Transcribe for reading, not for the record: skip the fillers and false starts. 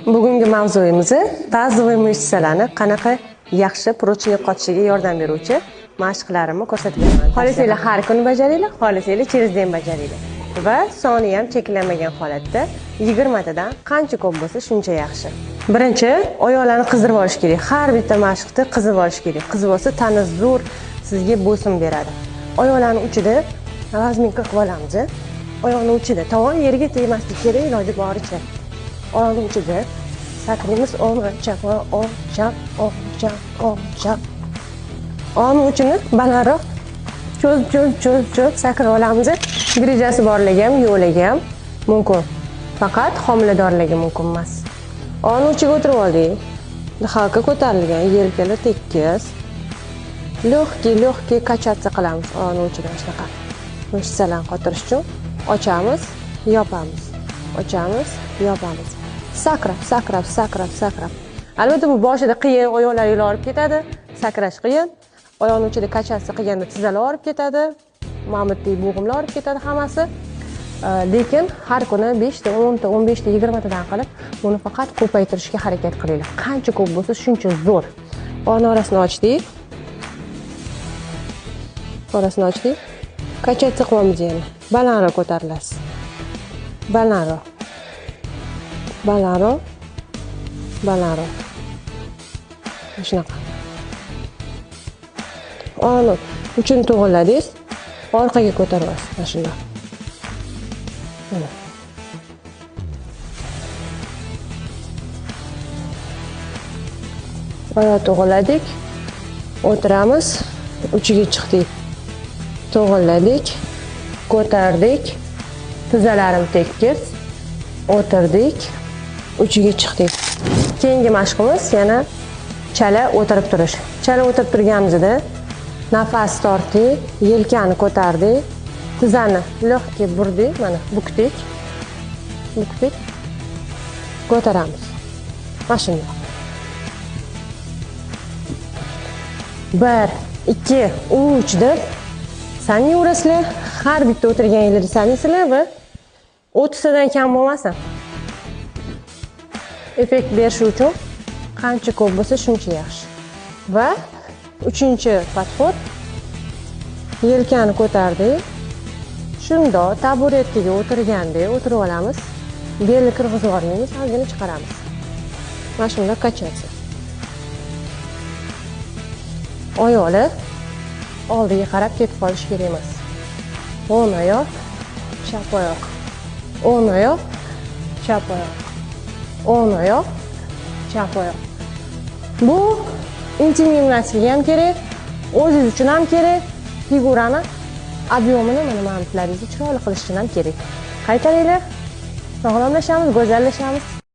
Bugungi mavzuyimiz bazoviy mышцalarni qanaqa yaxshi прочный qotishiga yordam beruvchi mashqlarimni ko'rsatganman. Xohlasanglar har kuni bajaringlar, xohlasanglar через день bajaringlar. Va soni ham cheklanmagan holatda 20 tadan qancha ko'p bo'lsa shuncha yaxshi. Birinchi, oyoqlarni qizdirib olish kerak. Har bitta mashqni qizib olish kerak. Qizib olsa tana zo'r sizga bo'sim beradi. Oyoqlarning uchida razminka qilib olamiz. Oyoqning uchida tovon yerga tegmaslik kerak iloji boricha. Oyoqning uchida sakraymiz, o'ng chap, o'ng chap, o'ng chap, o'ng chap. Oyoqning uchini balandroq cho'z sakrab olamiz. Grejasi borligi ham, yo'ligi ham mumkin. Faqat homiladorlarga mumkin emas. Oyoqning uchiga o'tirib oldik. Halqa ko'tarilgan, yelkalar tekis. Легкий качаться qilamiz oyoqning uchidan shunaqa. Mышцalarni qotirish uchun ochamiz, yopamiz. Ochamiz, yopamiz. Sakrab. Albatta bu boshida qiyin, oyoqlar yo'lib ketadi, sakrash qiyin. Oyoqning uchida kachasi qilganda tizzalar olib ketadi, mamutdek bo'g'imlar olib ketadi hammasi. Lekin har kuni 5 ta, 10 ta, 15 ta, 20 tadan qilib, buni faqat ko'paytirishga harakat qilinglar. Qancha ko'p bo'lsa, shuncha zo'r. Oyoqning orasini ochdik. Orasini ochdik. Kachasi qilamiz yana. Balandroq ko'tarilasiz. Balandroq. Shunaqa. Oyoqni uchini to'g'irladingiz, orqaga ko'tarasiz. Mana shunday. Mana. Oyoq to'g'irladik. O'tiramiz, uchiga chiqdik. To'g'irladik, ko'tardik. Tizzalarim tekis. O'tirdik, uchiga chiqdik. Keyingi mashqimiz yana chala o'tirib turish. Chala o'tirib turganimizda nafas tortdik, yelkani ko'tardik, tizzani легкий burdik, mana bukdik. Ko'taramiz. Mana shunday. 1, 2, 3 deb sanaverasizlar. Har bitta o'tirganingizda sanaysizlar va 30 tadan kam bo'lmasin. Effekt berish uchun qancha ko'p bo'lsa shuncha yaxshi. Va 3-podxod. Yelkani ko'tardik. Shundoq taburetkaga o'tirgandek o'tirib olamiz. Belni kirg'izib olmaymiz, ozgina chiqaramiz. Mana shunday kachasi. Oyoqlar oldiga qarab ketib qolish kerak emas. O'ng oyoq, chap oyoq. O'ng oyoq, chap oyoq. O'ng oyoq, chap oyoq. Bu intim gimnastika ham kerak, o'zingiz uchun ham kerak, figurani ob'yomini mana mamutlaringizni chiroyli qilish uchun ham kerak. Qaytaringlar. Sog'lomlashamiz, go'zallashamiz.